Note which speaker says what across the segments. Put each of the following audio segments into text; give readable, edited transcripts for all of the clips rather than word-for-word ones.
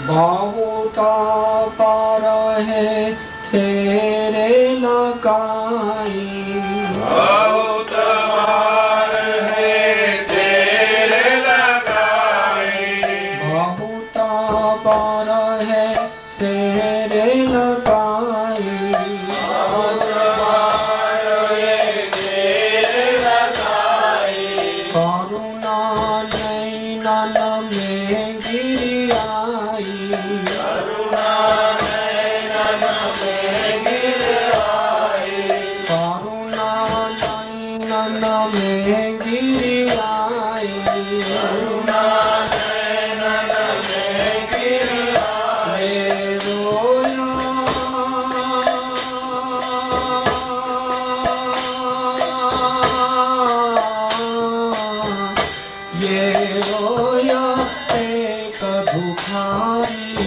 Speaker 1: बहुत पार है तेरे लगाई,
Speaker 2: बहुत पार है तेरे लगाई,
Speaker 1: बहुत पार है तेरे लगाई,
Speaker 2: बहुत पार है तेरे लगाई,
Speaker 1: करुणा नैनन में गिर आई,
Speaker 2: करुणा नैनन में गिर आई,
Speaker 1: करुणा नैनन में गिर आई,
Speaker 2: करुणा नैनन में गिर आई,
Speaker 1: ये रोया ये रोया एक दुखारी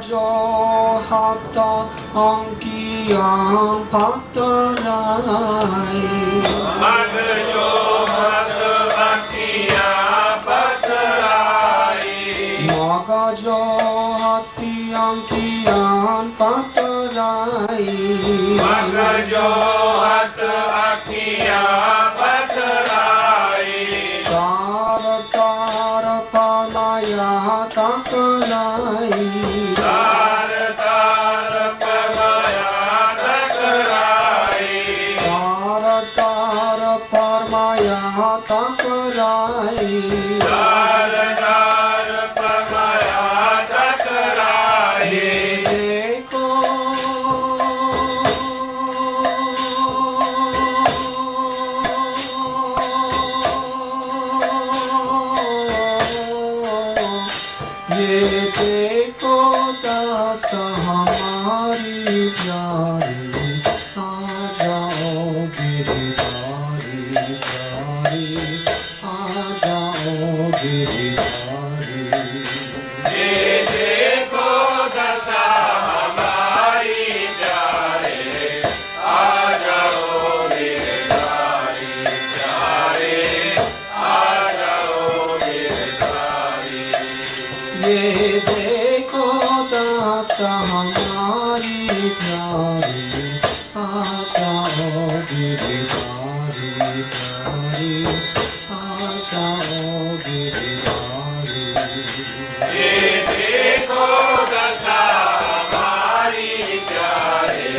Speaker 1: johat ankhiyan pathrai.
Speaker 2: johat ankhiyan pathrai.
Speaker 1: johat ankhiyan pathrai.
Speaker 2: johat ankhiyan pathrai.
Speaker 1: tar tar pamaya takarai.
Speaker 2: tar tar pamaya takarai.
Speaker 1: tar tar pamaya takarai.
Speaker 2: tar tar pamaya takarai.
Speaker 1: dekho ये देखो dasha hamari pyare आ जाओ गिरिधारी प्यारे आ जाओ गिरिधारी
Speaker 2: ये देखो दशा हमारी प्यारे आ जाओ गिरधारी प्यारे आ जाओ गिरधारी
Speaker 1: ये देखो dasha हमारी प्यारे आ जाओ गिरिधारी प्यारे आ जाओ गिरिधारी
Speaker 2: ये देखो दशा हमारी प्यारे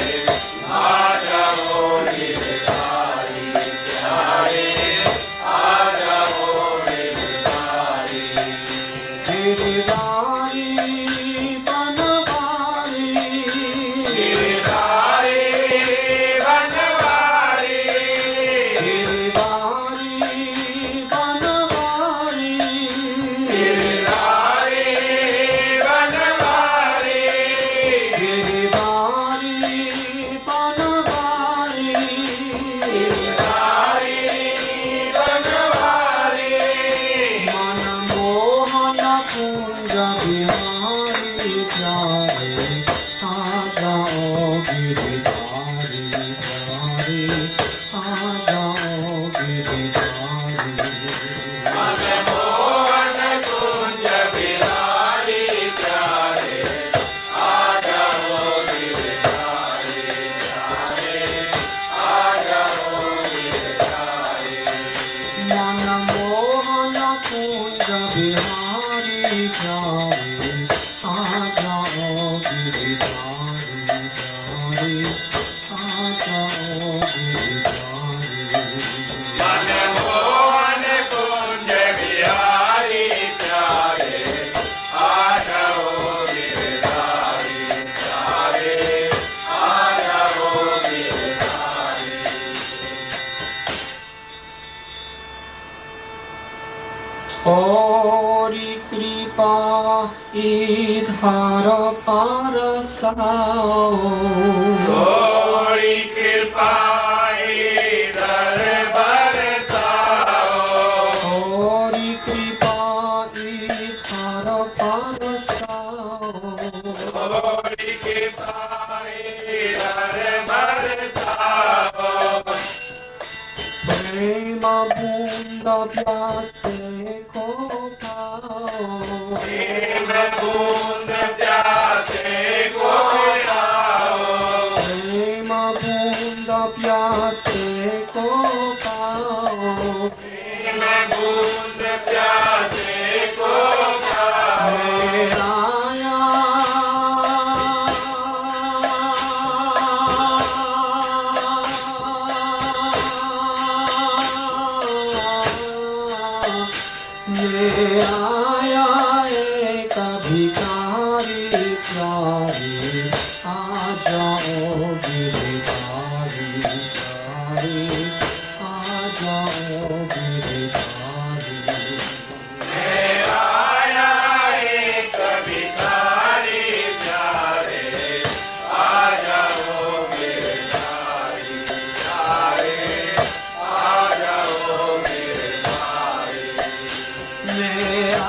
Speaker 2: आ जाओ गिरधारी प्यारे आ जाओ गिरधारी
Speaker 1: गिरिधारी बनवारी
Speaker 2: गिरधारी बनवारी
Speaker 1: गिरिधारी बनवारी
Speaker 2: गिरधारी बनवारी
Speaker 1: गिरिधारी बनवारी
Speaker 2: गिरधारी बनवारी
Speaker 1: मनमोहन kunjavihari pyare आ जाओ गिरिधारी प्यारे आ जाओ गिरिधारी
Speaker 2: मनमोहन कुंजविहारी प्यारे आ जाओ गिरधारी प्यारे आ जाओ गिरधारी
Speaker 1: मनमोहन kunjavihari pyare आ जाओ गिरिधारी प्यारे आ जाओ गिरिधारी
Speaker 2: मनमोहन कुंजविहारी प्यारे आ जाओ गिरधारी प्यारे आ जाओ गिरधारी
Speaker 1: थोड़ी कृपा इधर परसाओ
Speaker 2: थोड़ी कृपा इधर बरसाओ
Speaker 1: थोड़ी कृपा इधर परसाओ
Speaker 2: थोड़ी कृपा इधर बरसाओ
Speaker 1: प्रेम बूंद प्यासे को पाओ
Speaker 2: प्रेम बूंद प्यासे को पाओ
Speaker 1: प्रेम बूंद प्यासे को पाओ
Speaker 2: प्रेम बूंद प्यासे को पाओ
Speaker 1: मेरा आया एक भिखारी प्यारे आ जाओ गिरिधारी प्यारे आ जाओ गिरिधारी
Speaker 2: आया एक भिखारी प्यारे आ जाओ गिरधारी प्यारे आ जाओ गिरधारी
Speaker 1: मैं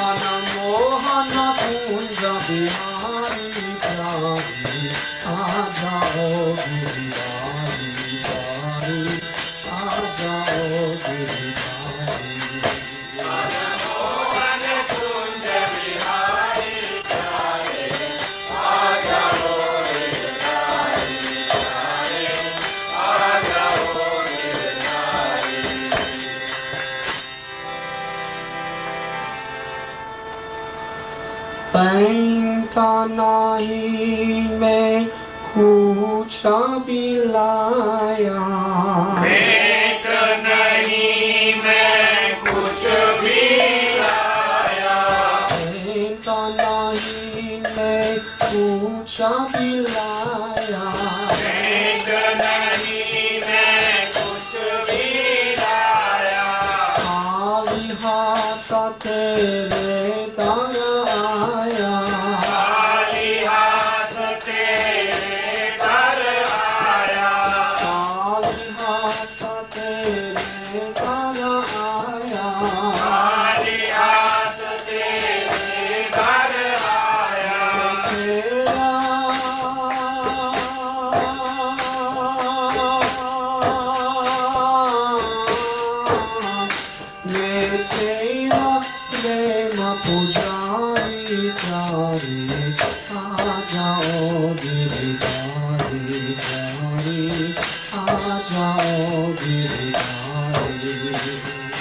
Speaker 1: मनमोहन कुंज बिहारी प्यारी आ जाओ गिरिधारी प्यारी आ जाओ गिरिधारी
Speaker 2: मनमोहन कुंज बिहारी प्यारे आ जाओ गिरधारी प्यारे आ जाओ गिरधारी
Speaker 1: पैंता नहीं मैं कुछ भी लाया
Speaker 2: भेंट नहीं मैं कुछ भी लाया
Speaker 1: पैंता नहीं मैं कुछ भी लाया
Speaker 2: भेंट नहीं मैं कुछ भी लाया
Speaker 1: खाली हाथ तेरे दर आया
Speaker 2: खाली हाथ तेरे दर आया
Speaker 1: खाली हाथ तेरे दर आया
Speaker 2: खाली हाथ तेरे दर आया
Speaker 1: तेरा मैं तेरा प्रेम पुजारी प्यारी आ जाओ गिरिधारी प्यारी आ जाओ गिरिधारी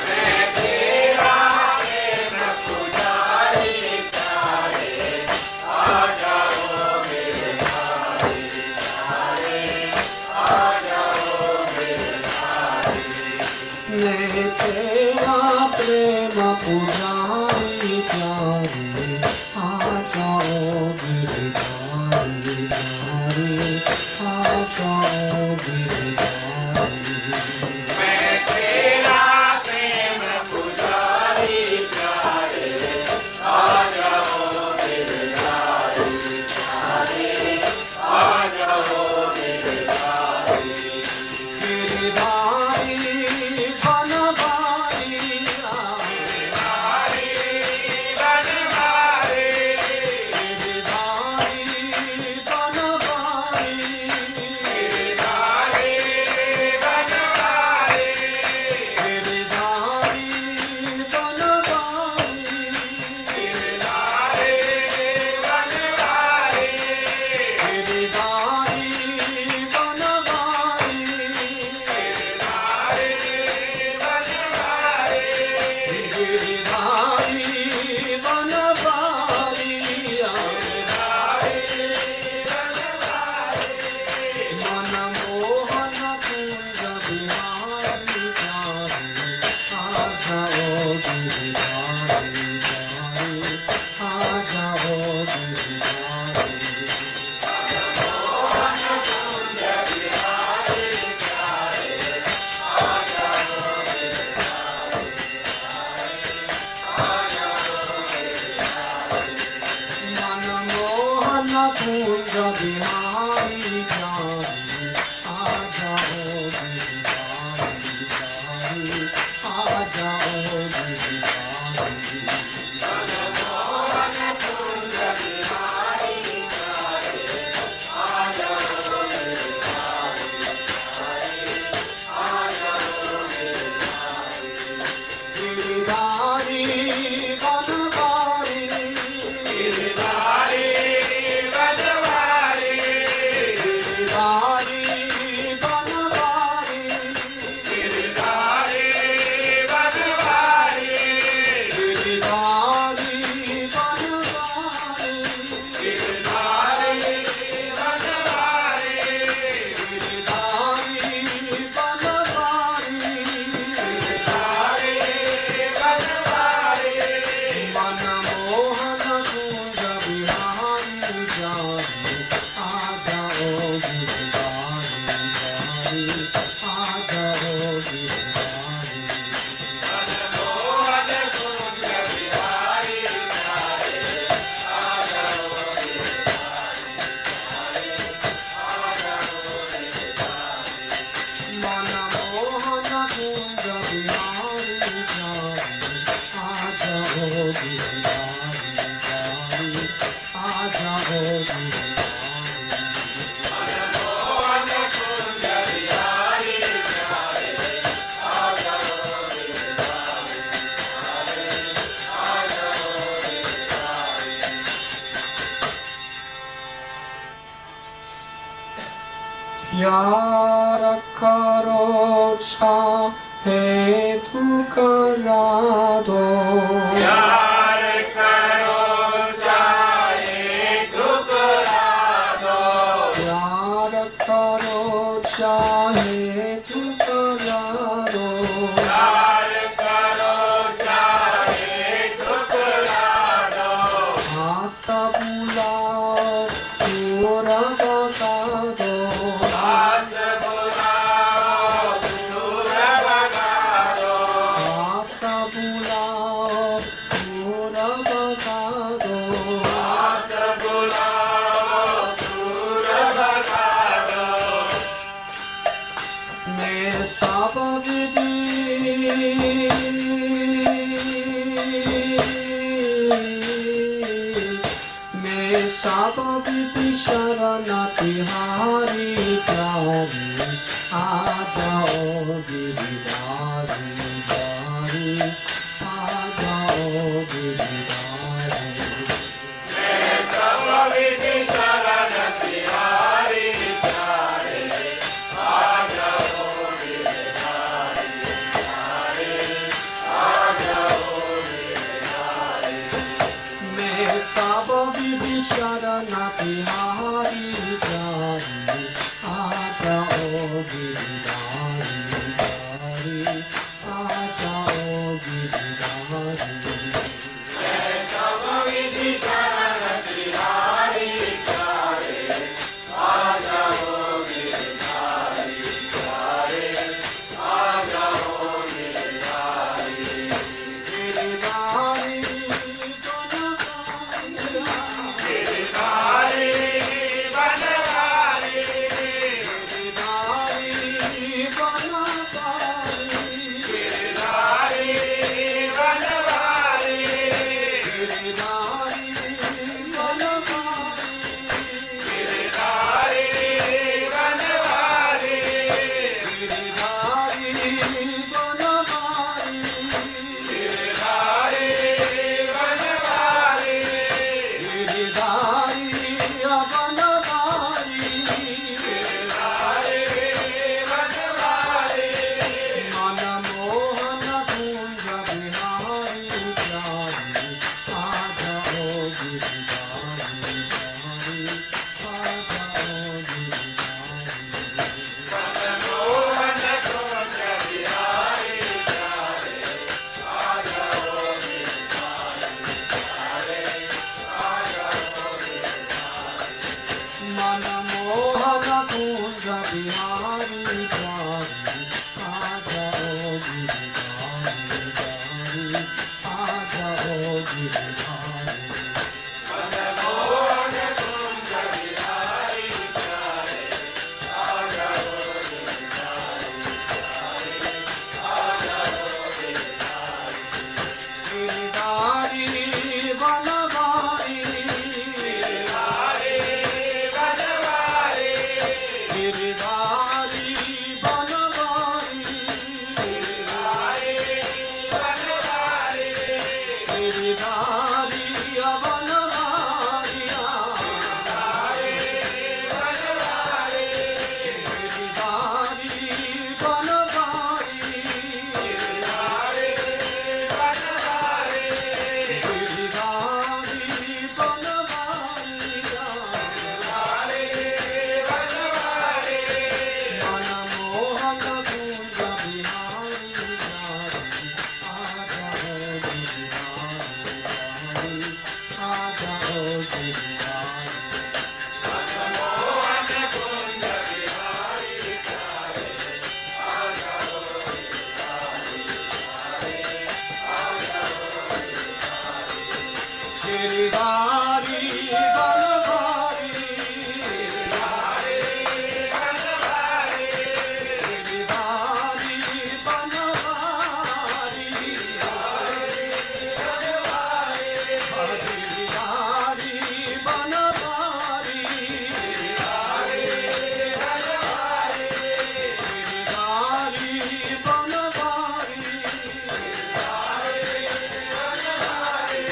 Speaker 2: मैं तेरा प्रेम पुजारी प्यारे आ जाओ गिरधारी प्यारे आ जाओ गिरधारी
Speaker 1: मैं तेरा प्रेम पुजारी प्यारी आ जाओ गिरिधारी प्यारी आ जाओ गिरिधारी
Speaker 2: मैं तेरा प्रेम पुजारी प्यारे आ जाओ गिरधारी प्यारे आ जाओ गिरधारी
Speaker 1: गिरिधारी बनवारी
Speaker 2: गिरधारी बनवारी
Speaker 1: गिरिधारी बनवारी
Speaker 2: गिरधारी बनवारी
Speaker 1: गिरिधारी बनवारी
Speaker 2: गिरधारी बनवारी
Speaker 1: गिरिधारी बनवारी कुंज बिहारी प्यारी आ जाओ गिरिधारी प्यारी आ जाओ गिरिधारी
Speaker 2: मनमोहन कुंज बिहारी प्यारे आ जाओ गिरधारी प्यारे आ जाओ गिरधारी
Speaker 1: गिरिधारी बनवारी
Speaker 2: गिरधारी बनवारी
Speaker 1: गिरिधारी बनवारी
Speaker 2: गिरधारी बनवारी
Speaker 1: गिरिधारी बनवारी
Speaker 2: गिरधारी बनवारी
Speaker 1: गिरिधारी बनवारी
Speaker 2: गिरधारी बनवारी
Speaker 1: मनमोहन कुंज बिहारी प्यारी आ जाओ गिरिधारी प्यारी आ जाओ गिरिधारी
Speaker 2: मनमोहन कुंज बिहारी प्यारे आ जाओ गिरधारी प्यारे आ जाओ गिरधारी
Speaker 1: मनमोहन कुंज बिहारी प्यारी आ जाओ गिरिधारी यार करो चाहे तू करा दो
Speaker 2: यार करो चाहे ठुकरा दो
Speaker 1: यार करो चाहे तू करा दो
Speaker 2: यार करो चाहे ठुकरा दो
Speaker 1: आशा बुलाओ पूरा बता दो
Speaker 2: आस बुलाओ दूर भगा दो
Speaker 1: आशा बुलाओ पूरा बता दो
Speaker 2: आस बुलाओ दूर भगा दो
Speaker 1: मैं सब विधि मैं सब विधि शरण तिहारी प्यारी आ जाओ गिरिधारी प्यारी आ जाओ गिरिधारी
Speaker 2: मैं सब विधि शरण तिहारी प्यारे आ जाओ गिरधारी प्यारे आ जाओ गिरधारी
Speaker 1: मैं सब विधि शरण तिहारी प्यारी आ जाओ गिरिधारी प्यारी आ जाओ गिरिधारी
Speaker 2: मैं सब विधि शरण तिहारी प्यारे आ जाओ गिरधारी प्यारे आ जाओ गिरधारी
Speaker 1: गिरिधारी
Speaker 2: गिरधारी बनवारी
Speaker 1: गिरिधारी बनवारी
Speaker 2: गिरधारी बनवारी
Speaker 1: गिरिधारी बनवारी
Speaker 2: गिरधारी बनवारी
Speaker 1: गिरिधारी बनवारी
Speaker 2: गिरधारी बनवारी
Speaker 1: गिरिधारी बनवारी
Speaker 2: गिरधारी बनवारी
Speaker 1: मनमोहन कुंज बिहारी प्यारी आ जाओ गिरिधारी प्यारी आ जाओ गिरिधारी
Speaker 2: मनमोहन कुंज बिहारी प्यारे आ जाओ गिरधारी प्यारे आ जाओ गिरधारी
Speaker 1: मनमोहन कुंज बिहारी प्यारी आ जाओ गिरिधारी प्यारी आ जाओ गिरिधारी
Speaker 2: मनमोहन कुंज बिहारी प्यारे आ जाओ गिरधारी प्यारे आ जाओ गिरधारी
Speaker 1: गिरिधारी बनवारी
Speaker 2: गिरधारी बनवारी
Speaker 1: गिरिधारी बनवारी
Speaker 2: गिरधारी बनवारी
Speaker 1: गिरिधारी बनवारी
Speaker 2: बनवारी
Speaker 1: गिरिधारी बनवारी
Speaker 2: गिरधारी बनवारी
Speaker 1: गिरिधारी बनवारी
Speaker 2: गिरधारी बनवारी
Speaker 1: मनमोहन कुंज बिहारी प्यारी आ जाओ गिरिधारी
Speaker 2: मनमोहन कुंज बिहारी प्यारे आ जाओ गिरधारी प्यारे आ जाओ
Speaker 1: गिरिधारी बनवारी
Speaker 2: गिरधारी बनवारी
Speaker 1: गिरिधारी बनवारी गिरिधारी बनवारी गिरिधारी बनवारी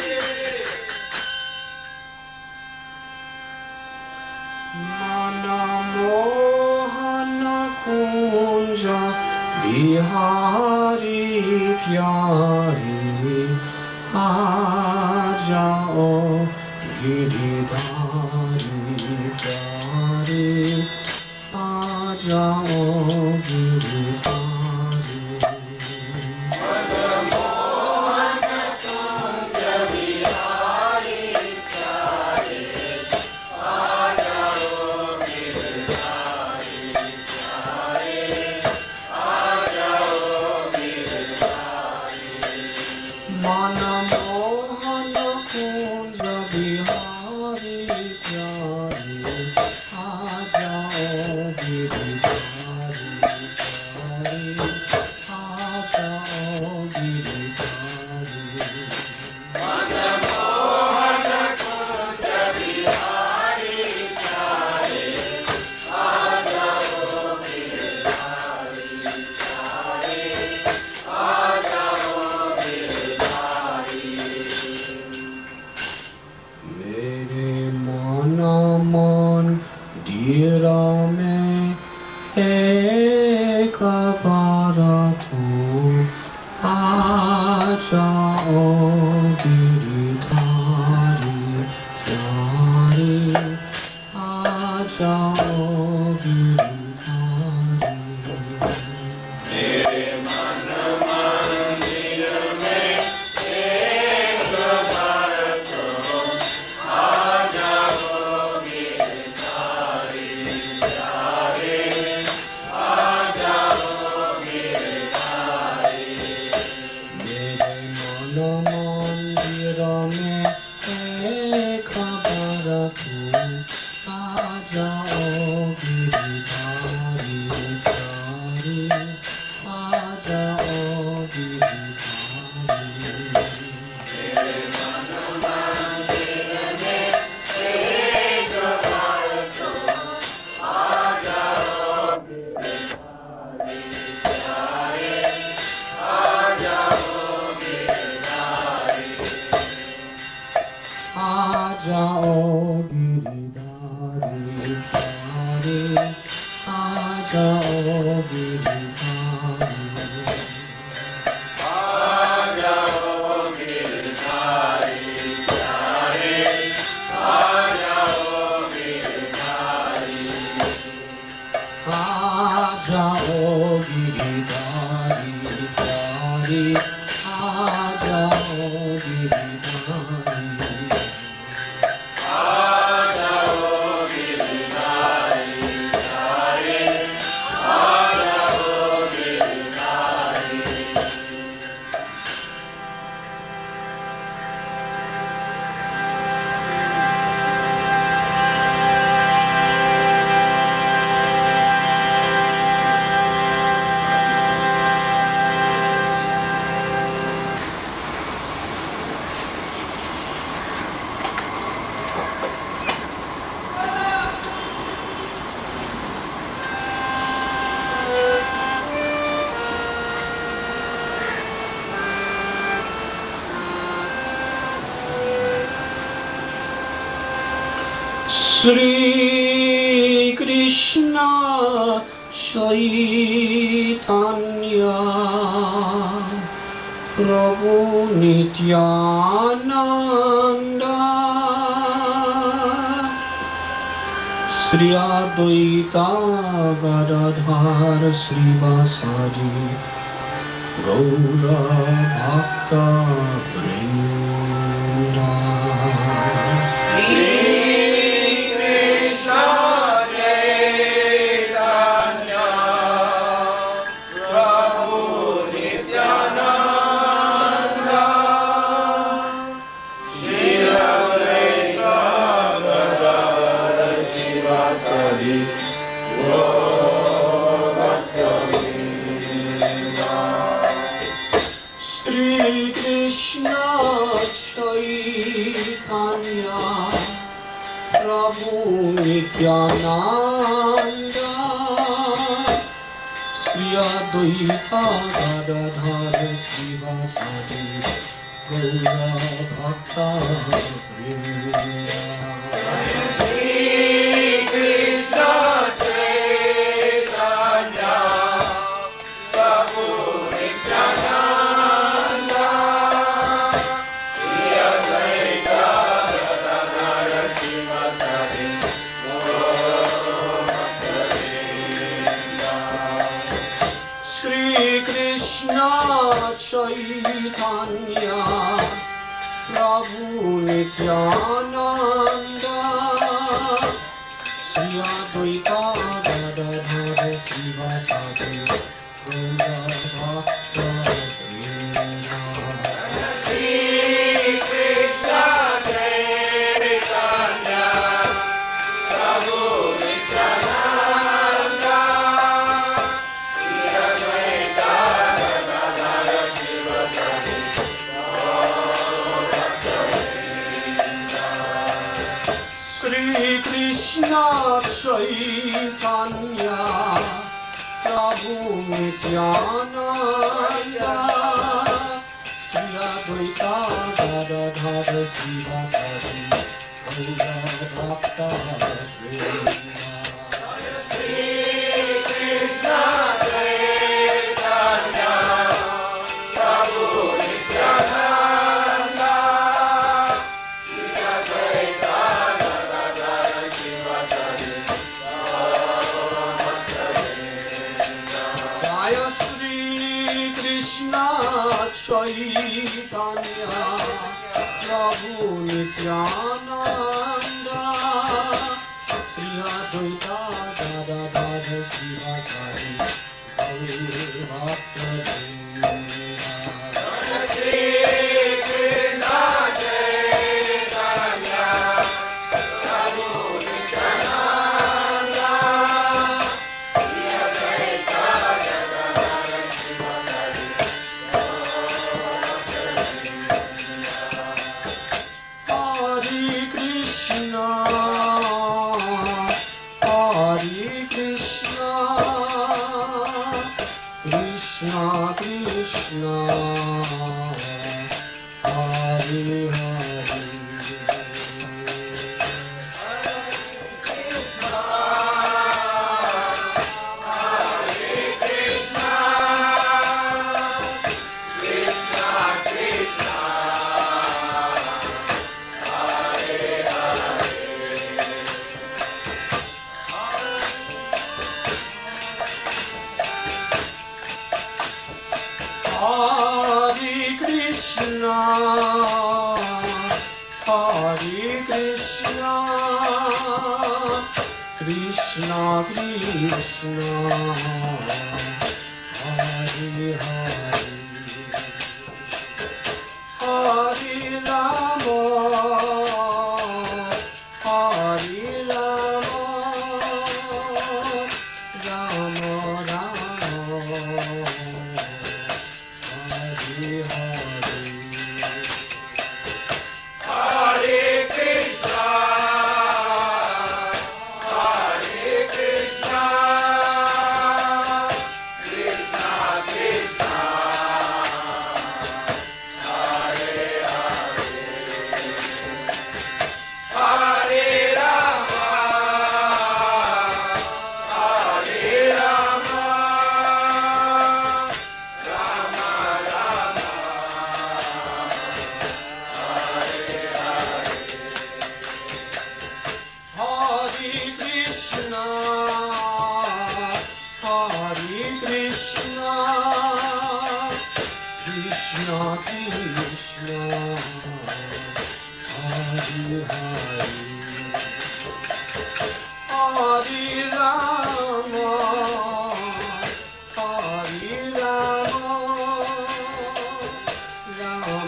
Speaker 1: जाओ गिरिधारी प्यारे आ जाओ गिरिधारी
Speaker 2: मनमोहन कुंजविहारी प्यारे आ जाओ गिरधारी प्यारे आ जाओ गिरधारी
Speaker 1: मनमोहन कुंज बिहारी प्यारे आ जाओ गिरिधारी प्यारे आ जाओ गिरिधारी
Speaker 2: मनमोहन कुंजविहारी प्यारे आ जाओ गिरधारी प्यारे आ जाओ गिरधारी
Speaker 1: मेरे मन मंदिरा में एक बार तू आ जाओ गिरिधारी प्यारे आ जाओ गिरिधारी
Speaker 2: मेरे मन मंदिर में एक बार तो आ जाओ गिरधारी प्यारे आ जाओ गिरधारी
Speaker 1: मेरे मन मंदिर में एक बार तू आ जाओ गिरिधारी प्यारे आ जाओ गिरिधारी
Speaker 2: मेरे मन मंदिर में एक बार तो आ जाओ गिरधारी प्यारे आ जाओ गिरधारी
Speaker 1: आ जाओ गिरिधारी प्यारे आ जाओ गिरिधारी
Speaker 2: आ जाओ गिरधारी प्यारे आ जाओ गिरधारी
Speaker 1: आ जाओ गिरिधारी प्यारे आ जाओ गिरिधारी
Speaker 2: आ जाओ गिरधारी प्यारे आ जाओ Girdhari
Speaker 1: Shri Krishna Chaitanya Prabhu Nityananda Shri Advaita Gadadhar Srivasadi Gaura Bhakta Vrinda Shri Krishna Chaitanya Prabhu Nityananda Shri Advaita Gadadhar Srivasadi Gaura Bhakta Vrinda
Speaker 2: Nityananda, Shri Advaita
Speaker 1: Prabhu Nityananda Shri Advaita Gadadhara Sivasati Gaura Bhakta Vrinda
Speaker 2: Shri Krishna Chaitanya Prabhu Nityananda Shri Advaita Gadadhara Sivasati
Speaker 1: Shri Krishna Chaitanya Prabhu Nityananda Shri Advaita Gadadhara Sivasati Gaura Bhakta Vrinda
Speaker 2: Shri Krishna Chaitanya Prabhu Nityananda Shri Advaita Gadadhara Sivasati
Speaker 1: Jaya Shri Krishna Chaitanya Prabhu Nityananda Shri Advaita Gadadhara Sivasati Gaura Bhakta
Speaker 2: Shri Krishna Chaitanya Prabhu Nityananda Shri Advaita Gadadhara Sivasati
Speaker 1: Hare Krishna Hare Krishna Krishna Krishna Hare Hare Hare Krishna, Hare Krishna, Krishna Krishna, Hare Hare, Hare Rama, Hare Rama, Rama Rama.
Speaker 2: Hare Krishna, Hare Krishna, Krishna Krishna, Hare Hare, Hare Rama, Hare Rama, Rama Rama.
Speaker 1: Hare Krishna, Hare Krishna, Krishna Krishna, Hare Hare, Hare Rama, Hare Rama, Rama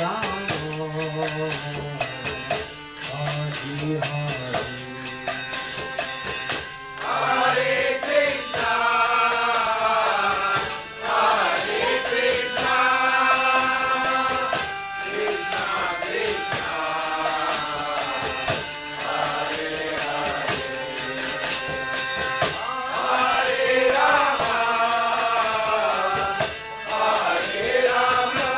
Speaker 1: Rama. Hare Hare.
Speaker 2: Hare Krishna, Hare Krishna, Krishna Krishna, Hare Hare, Hare Rama, Hare Rama,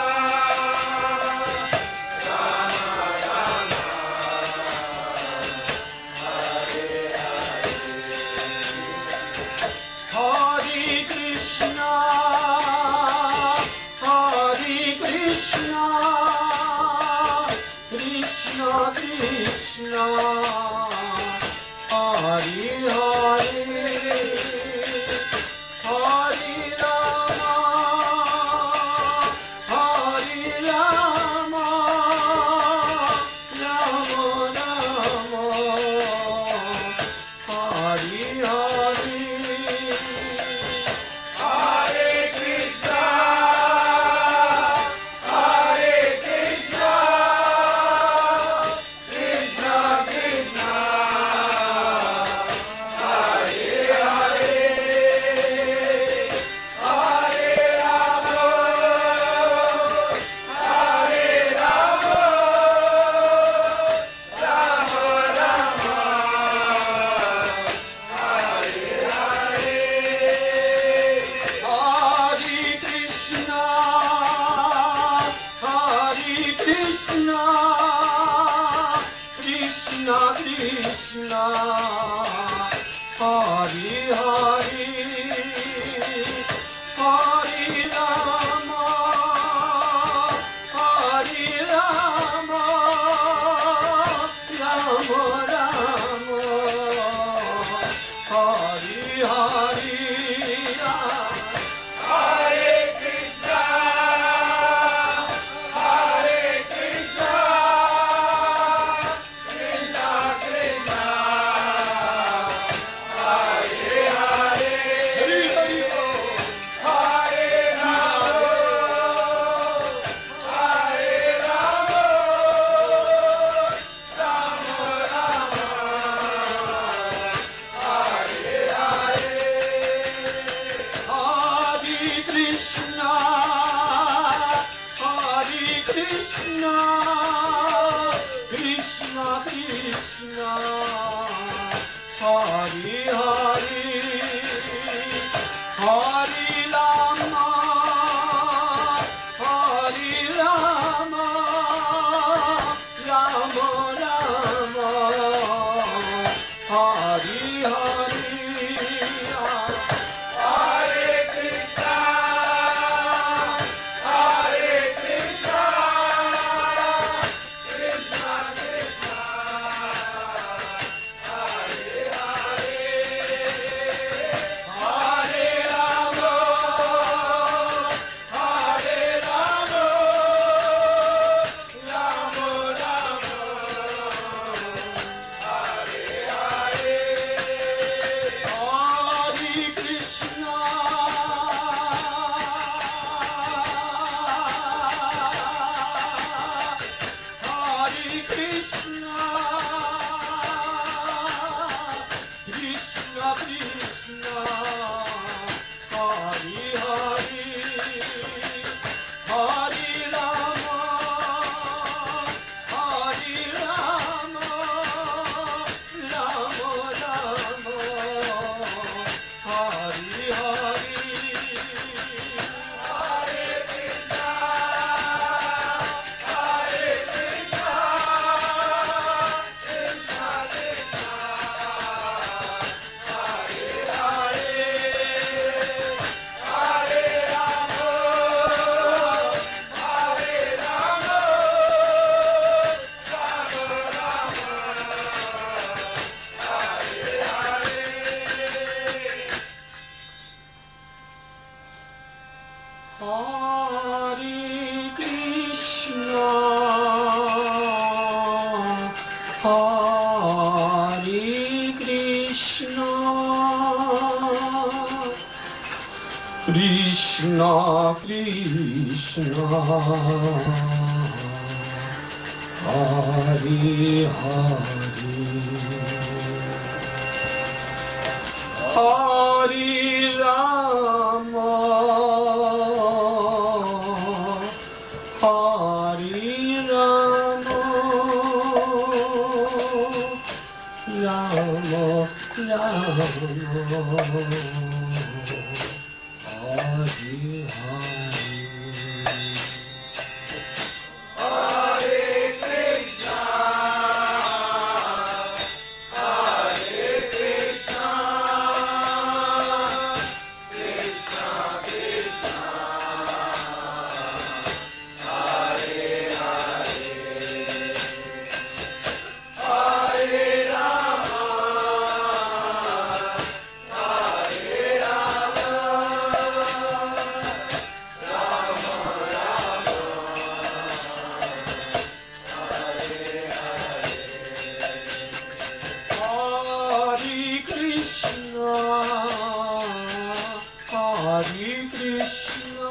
Speaker 2: Rama Rama.
Speaker 1: Hare Krishna, Hare Krishna, Krishna Krishna, Hare Hare, Hare Rama, Hare Rama, Krishna, Hari Hari, Hari Rama, Hari Rama, Rama Rama, Hari Hari,
Speaker 2: Hare Krishna, Hare Krishna, Krishna Krishna, Hare Hare, Hare Rama, Hare Rama, Rama Rama, Hare Hare.
Speaker 1: Hari Krishna, Hari Krishna, Krishna Krishna, Hari Hari, Hari Rama, Hari Rama, Rama Rama, Hari Hari.
Speaker 2: Hare Krishna, Hare Krishna, Krishna Krishna, Hare Hare, Hare Rama, Hare Rama, Rama Rama, Hare Hare.
Speaker 1: Hari Krishna, Hari Krishna, Krishna Krishna, Hari Hari, Hari Rama, Hari Rama, Rama Rama, Hari Hari.
Speaker 2: Hare Krishna, Hare Krishna, Krishna Krishna, Hare Hare, Hare Rama, Hare Rama, Rama Rama, Hare Hare.
Speaker 1: Hari Krishna, Hari Krishna, Krishna Krishna, Hari Hari, Hari Rama, Hari Rama, Rama Rama, Hari Hari.
Speaker 2: Hare Krishna, Hare Krishna, Krishna Krishna, Hare Hare, Hare Rama, Hare Rama,
Speaker 1: Hari Krishna, Hari Krishna,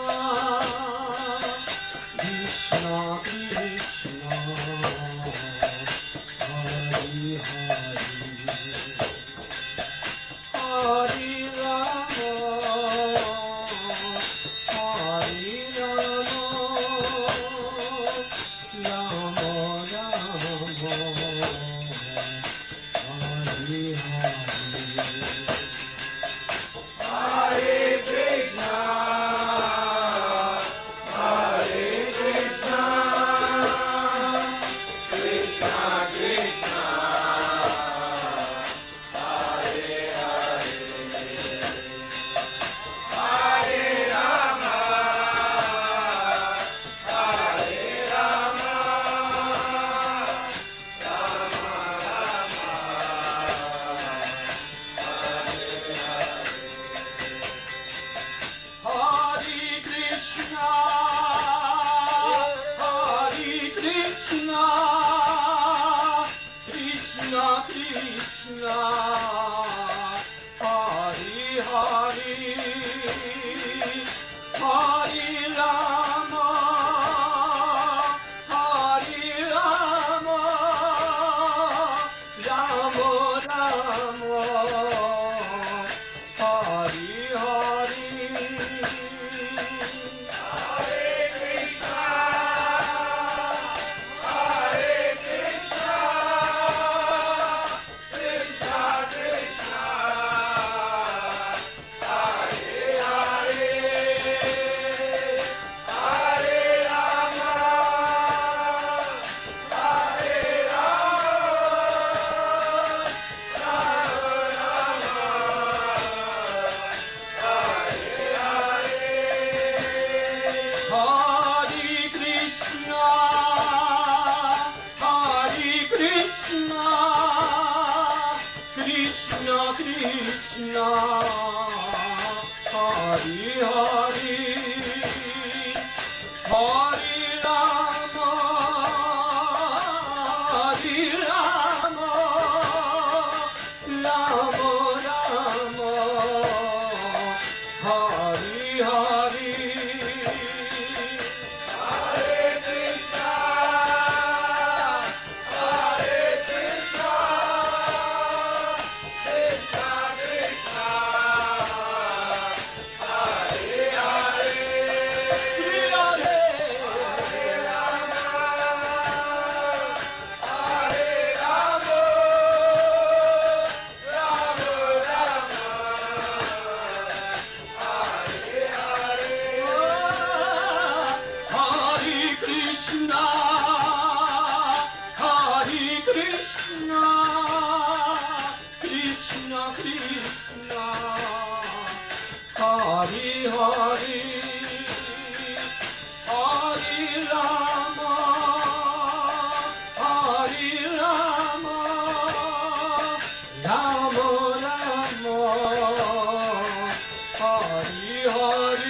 Speaker 1: Krishna Krishna, Hari Hari, Hari Rama, Hari Rama, Rama Rama, Hari Hari.
Speaker 2: Hare Krishna, Hare Krishna, Krishna Krishna,
Speaker 1: Krishna, Hari Hari, Hari Rama, Hari Rama, Rama Rama, Hari Hari.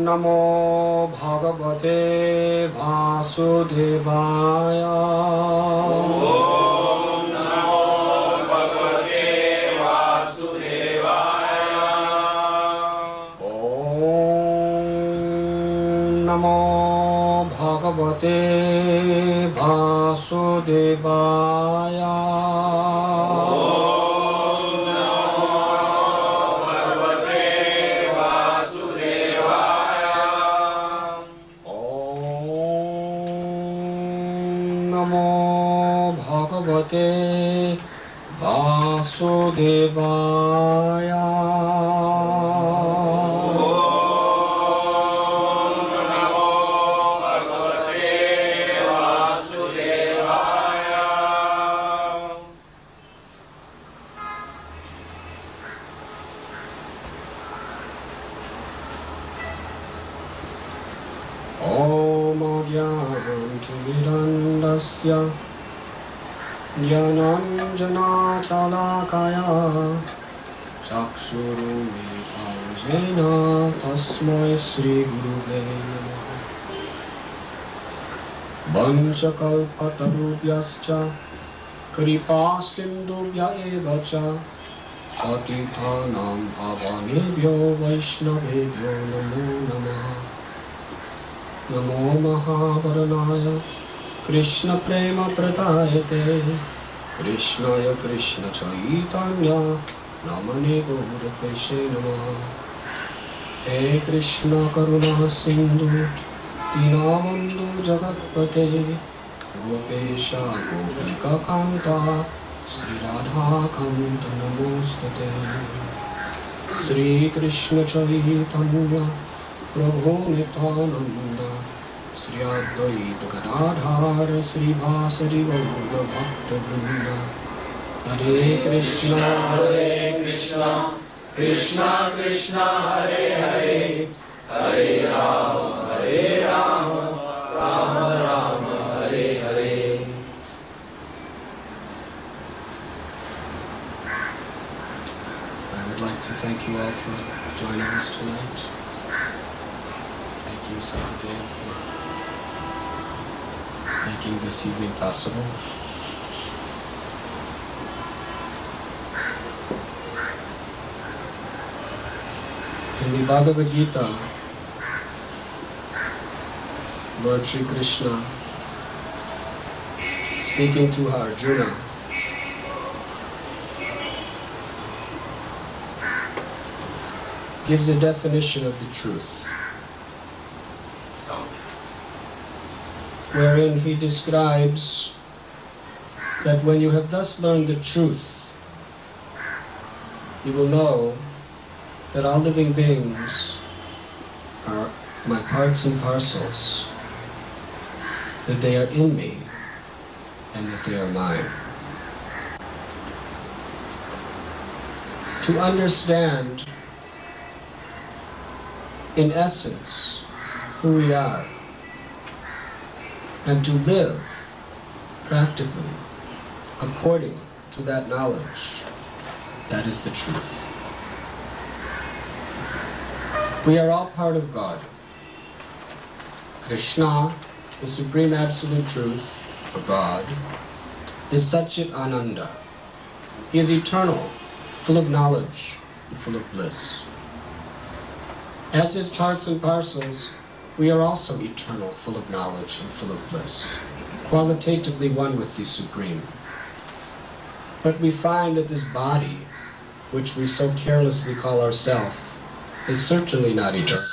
Speaker 1: नमो भगवते वासुदेवाय।
Speaker 2: ओम नमो भगवते वासुदेवाय।
Speaker 1: ओम नमो भगवते वासुदेवाय। भगवते वासुदेवाय।
Speaker 2: ओम नमो भगवते वासुदेवाय।
Speaker 1: ओम ज्ञानतिमिरन्धस्य ज्ञानाञ्जनशलाकया चक्षुरुन्मिलितं येन तस्मै श्रीगुरुवे नमः। वंशकल्पतरुभ्यश्च कृपासिन्धुभ्य एव च Patitanam Pavanebhyo Vaishnavebhyo Namo Namaha. Namo Mahabaranaya Krishna Prema Pradayate Krishnaya Krishna Chaitanya Namane Gaurapeshe Namaha. He Krishna Karuna Sindhu Dinabandhu Jagatpate Gopesha Gopika Kanta Sri Radha Kanta Namostate. Sri Krishna Chaitanya Prabhu Nityananda Sri Advaita Gadadhara Sri Vasari Gaura Bhakta Vrinda. Hare Krishna Krishna Krishna Hare Hare Hare Rama Rama Rama Hare Hare. I would like to thank you all for joining us tonight. Thank you, Sahadev, for making this evening possible. In the Bhagavad Gita, Lord Shri Krishna, speaking to Arjuna, gives a definition of the truth, wherein he describes that when you have thus learned the truth, you will know that all living beings are my parts and parcels, that they are in me, and that they are mine. To understand, in essence, who we are, and to live practically according to that knowledge, that is the truth. We are all part of God. Krishna, the Supreme Absolute Truth, or God, is Satchit Ananda. He is eternal, full of knowledge, and full of bliss. As his parts and parcels, we are also eternal, full of knowledge, and full of bliss, qualitatively one with the Supreme. But we find that this body, which we so carelessly call ourself, is certainly not eternal.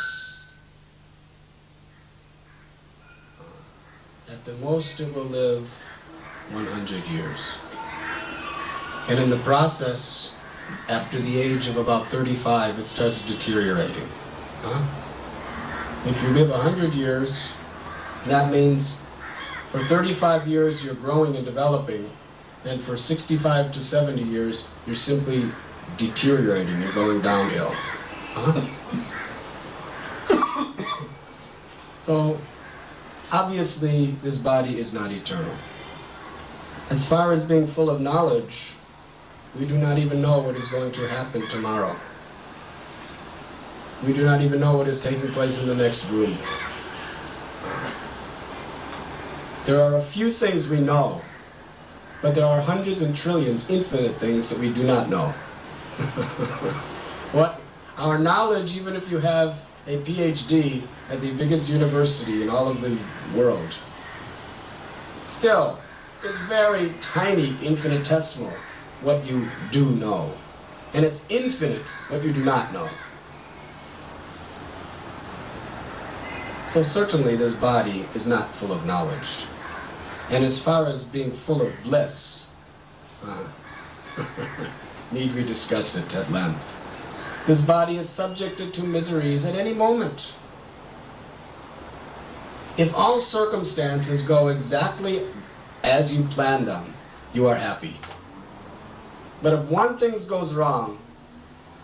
Speaker 1: At the most it will live 100 years. And in the process, after the age of about 35, it starts deteriorating. If you live 100 years, that means for 35 years you're growing and developing, and for 65 to 70 years you're simply deteriorating, you're going downhill. So, obviously, this body is not eternal. As far as being full of knowledge, we do not even know what is going to happen tomorrow. We do not even know what is taking place in the next room. There are a few things we know, but there are hundreds and trillions, infinite things that we do not know. What our knowledge, even if you have a PhD at the biggest university in all of the world, still, it's very tiny, infinitesimal what you do know. And it's infinite what you do not know. So certainly this body is not full of knowledge. And as far as being full of bliss, need we discuss it at length? This body is subjected to miseries at any moment. If all circumstances go exactly as you planned them, you are happy. But if one thing goes wrong,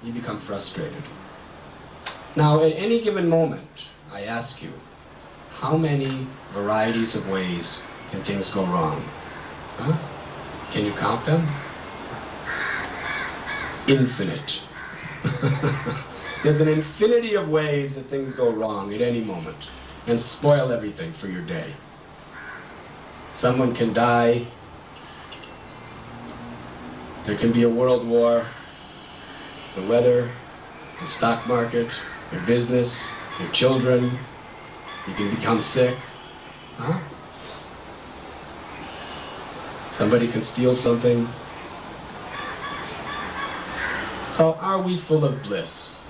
Speaker 1: you become frustrated. Now, at any given moment, I ask you, how many varieties of ways can things go wrong? Can you count them? Infinite. There's an infinity of ways that things go wrong at any moment and spoil everything for your day. Someone can die. There can be a world war. the weather, the stock market, your business, your children. You can become sick. Huh? Somebody can steal something. So are we full of bliss?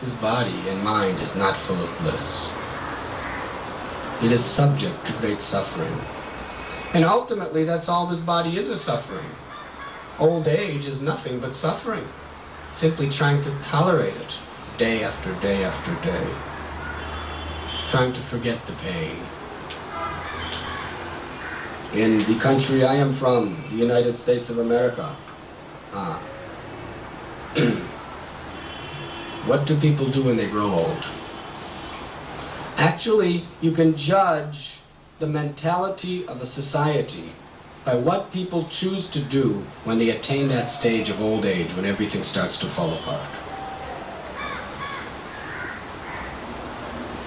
Speaker 1: This body and mind is not full of bliss. It is subject to great suffering. And ultimately, that's all this body is suffering. Old age is nothing but suffering. Simply trying to tolerate it day after day after day. Trying to forget the pain. In the country I am from, the United States of America, what do people do when they grow old? Actually, you can judge the mentality of a society by what people choose to do when they attain that stage of old age, when everything starts to fall apart.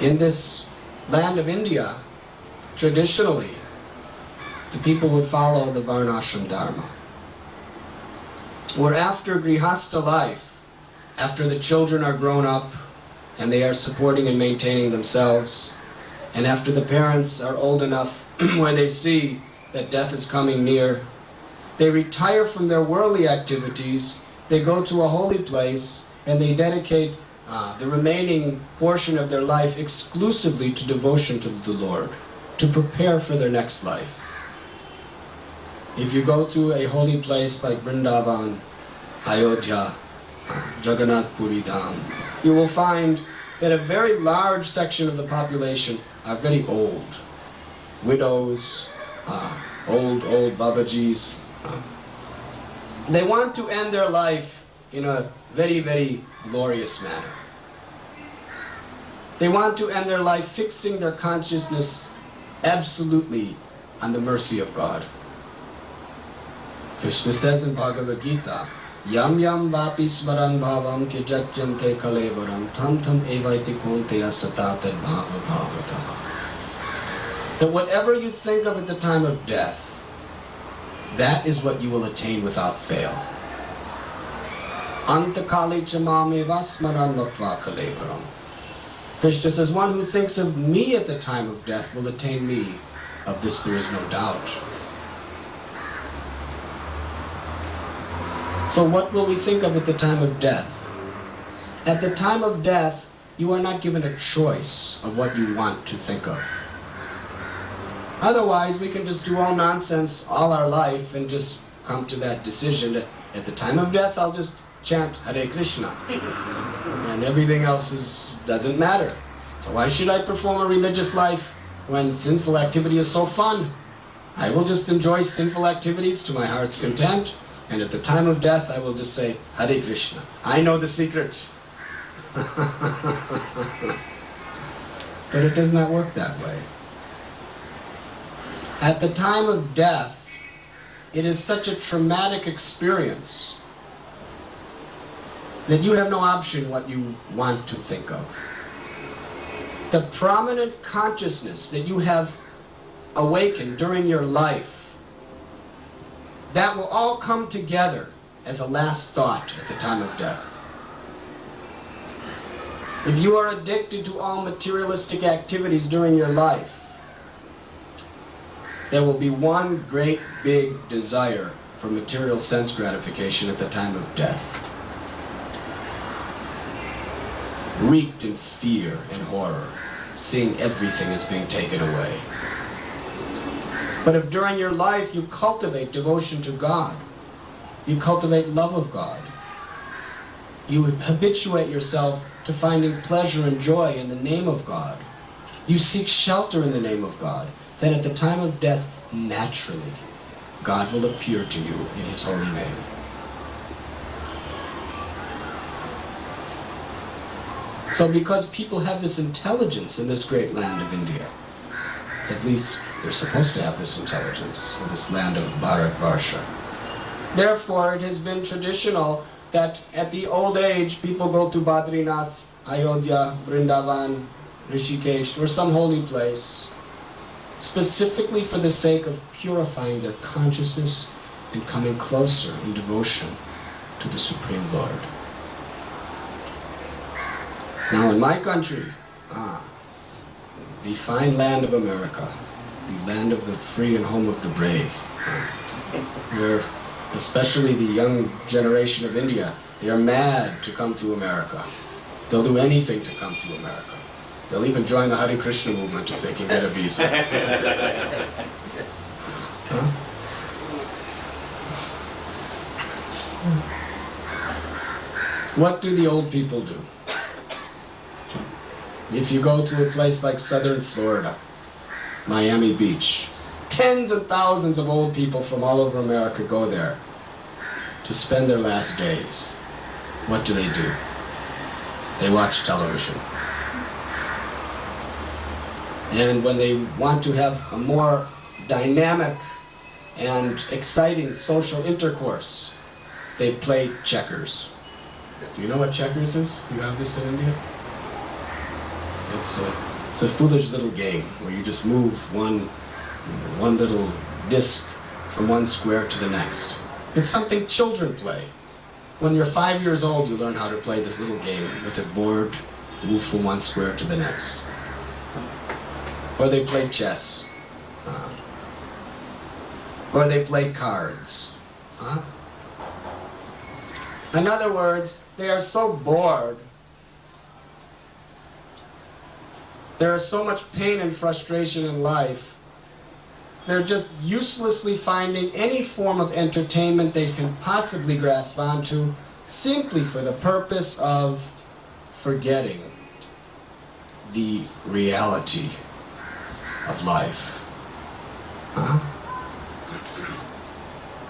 Speaker 1: In this land of India, traditionally, the people would follow the Varnashram Dharma, where after Grihastha life, after the children are grown up and they are supporting and maintaining themselves, and after the parents are old enough where they see that death is coming near, they retire from their worldly activities, they go to a holy place, and they dedicate the remaining portion of their life exclusively to devotion to the Lord, to prepare for their next life. If you go to a holy place like Vrindavan, Ayodhya, Jagannath Puri Dham, you will find that a very large section of the population are very old. Widows, old Babajis. They want to end their life in a very, very glorious manner. They want to end their life fixing their consciousness absolutely on the mercy of God. Krishna says in Bhagavad Gita, Yam yam vapi smaran bhavam tyajajyante kalevaram tam tam evaiti konteya satatad bhava bhavata. That whatever you think of at the time of death, that is what you will attain without fail. Antakali chamameva smaran vaktva kalevaram. Krishna says, one who thinks of me at the time of death will attain me. Of this there is no doubt. So what will we think of at the time of death? At the time of death, you are not given a choice of what you want to think of. Otherwise, we can just do all nonsense all our life and just come to that decision that at the time of death, I'll just chant Hare Krishna. And everything else doesn't matter. So why should I perform a religious life when sinful activity is so fun? I will just enjoy sinful activities to my heart's content. And at the time of death, I will just say, Hare Krishna. I know the secret. But it does not work that way. At the time of death, it is such a traumatic experience that you have no option what you want to think of. The prominent consciousness that you have awakened during your life, that will all come together as a last thought at the time of death. If you are addicted to all materialistic activities during your life, there will be one great big desire for material sense gratification at the time of death. Wreaked in fear and horror, seeing everything is being taken away. But if during your life you cultivate devotion to God, you cultivate love of God, you habituate yourself to finding pleasure and joy in the name of God, you seek shelter in the name of God, then at the time of death, naturally, God will appear to you in His holy name. So because people have this intelligence in this great land of India, at least they're supposed to have this intelligence in this land of Bharatvarsha. Therefore, it has been traditional that at the old age, people go to Badrinath, Ayodhya, Vrindavan, Rishikesh, or some holy place, specifically for the sake of purifying their consciousness and coming closer in devotion to the Supreme Lord. Now in my country, the fine land of America, the land of the free and home of the brave, where especially the young generation of India, they are mad to come to America. They'll do anything to come to America. They'll even join the Hare Krishna movement if they can get a visa. Huh? What do the old people do? If you go to a place like southern Florida, Miami Beach, tens of thousands of old people from all over America go there to spend their last days. What do? They watch television. And when they want to have a more dynamic and exciting social intercourse, they play checkers. Do you know what checkers is? You have this in India? It's a foolish little game where you just move one little disc from one square to the next. It's something children play. When you're 5 years old, you learn how to play this little game with a board, move from one square to the next. Or they play chess. Or they play cards. In other words, they are so bored. There is so much pain and frustration in life. They're just uselessly finding any form of entertainment they can possibly grasp onto, simply for the purpose of forgetting the reality of life.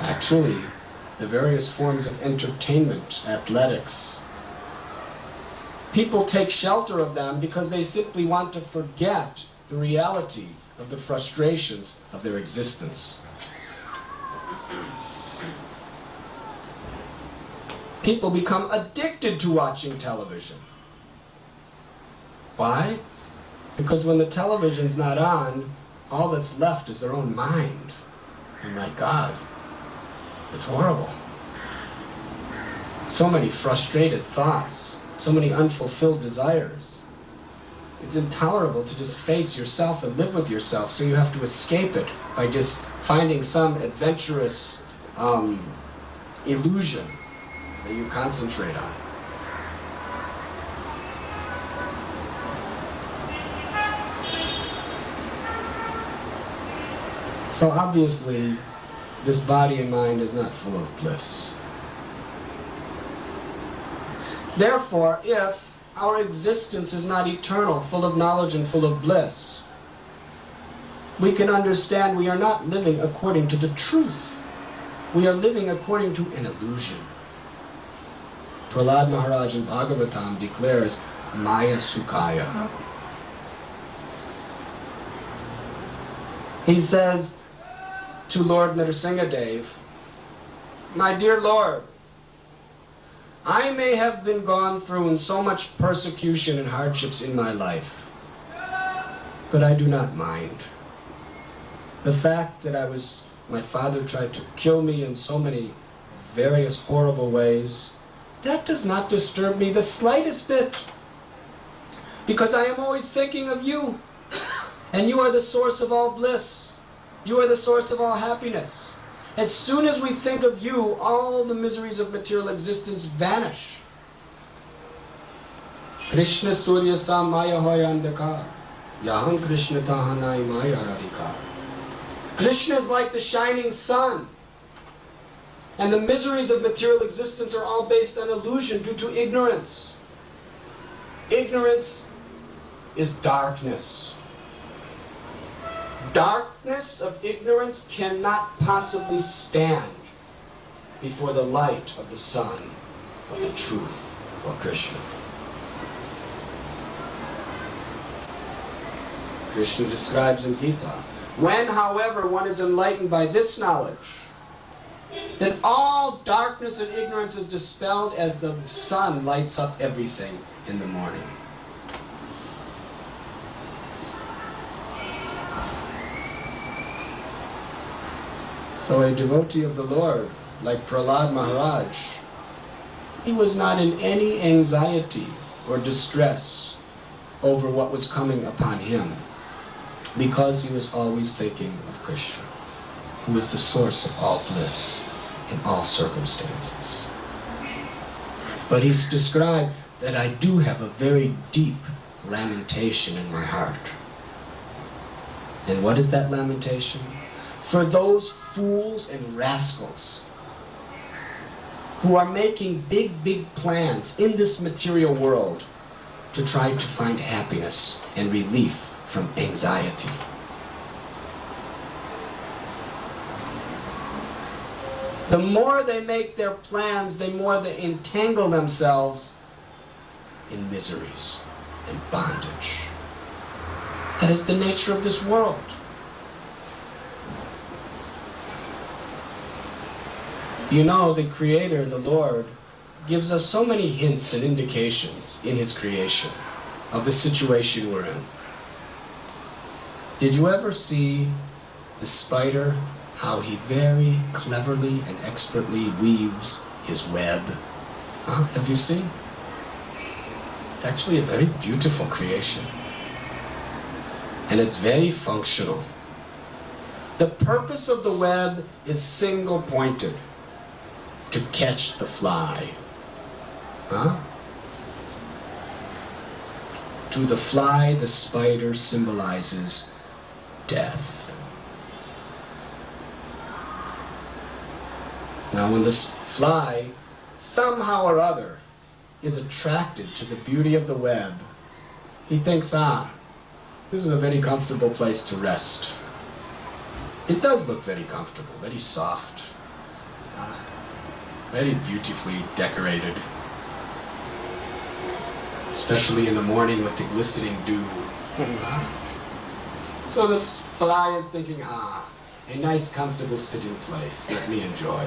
Speaker 1: Actually, the various forms of entertainment, athletics, people take shelter of them because they simply want to forget the reality of the frustrations of their existence. People become addicted to watching television. Why? Because when the television's not on, all that's left is their own mind. And my God, it's horrible. So many frustrated thoughts, so many unfulfilled desires. It's intolerable to just face yourself and live with yourself, so you have to escape it by just finding some adventurous illusion that you concentrate on. So obviously, this body and mind is not full of bliss. Therefore, if our existence is not eternal, full of knowledge and full of bliss, we can understand we are not living according to the truth. We are living according to an illusion. Prahlad Maharaj in Bhagavatam declares, Maya Sukhaya. He says to Lord Nrsimhadev, my dear Lord, I may have been gone through so much persecution and hardships in my life, but I do not mind. The fact that my father tried to kill me in so many various horrible ways, that does not disturb me the slightest bit, because I am always thinking of you, and you are the source of all bliss. You are the source of all happiness. As soon as we think of you, all the miseries of material existence vanish. Krishna Surya Sa Maya Hoya Andakar, Yaham Krishna Tahanai Maya Radhikar. Krishna is like the shining sun. And the miseries of material existence are all based on illusion due to ignorance. Ignorance is darkness. Darkness of ignorance cannot possibly stand before the light of the sun of the truth of Krishna. Krishna describes in Gita, when, however, one is enlightened by this knowledge, then all darkness and ignorance is dispelled as the sun lights up everything in the morning. So a devotee of the Lord, like Prahlad Maharaj, He was not in any anxiety or distress over what was coming upon him, because he was always thinking of Krishna, who is the source of all bliss in all circumstances. But he's described that I do have a very deep lamentation in my heart. And what is that lamentation? For those fools and rascals who are making big, big plans in this material world to try to find happiness and relief from anxiety. The more they make their plans, the more they entangle themselves in miseries and bondage. That is the nature of this world. You know, the Creator, the Lord, gives us so many hints and indications in His creation of the situation we're in. Did you ever see the spider, how he very cleverly and expertly weaves his web? Huh? Have you seen? It's actually a very beautiful creation. And it's very functional. The purpose of the web is single-pointed, to catch the fly. Huh? To the fly, the spider symbolizes death. Now when this fly, somehow or other, is attracted to the beauty of the web, he thinks, this is a very comfortable place to rest. It does look very comfortable, very soft, very beautifully decorated, especially in the morning with the glistening dew. So the fly is thinking, a nice comfortable sitting place, let me enjoy.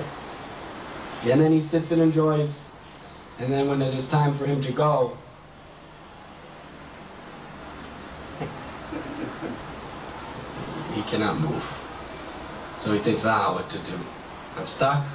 Speaker 1: And then he sits and enjoys, and then when it is time for him to go, he cannot move. So he thinks, what to do? I'm stuck.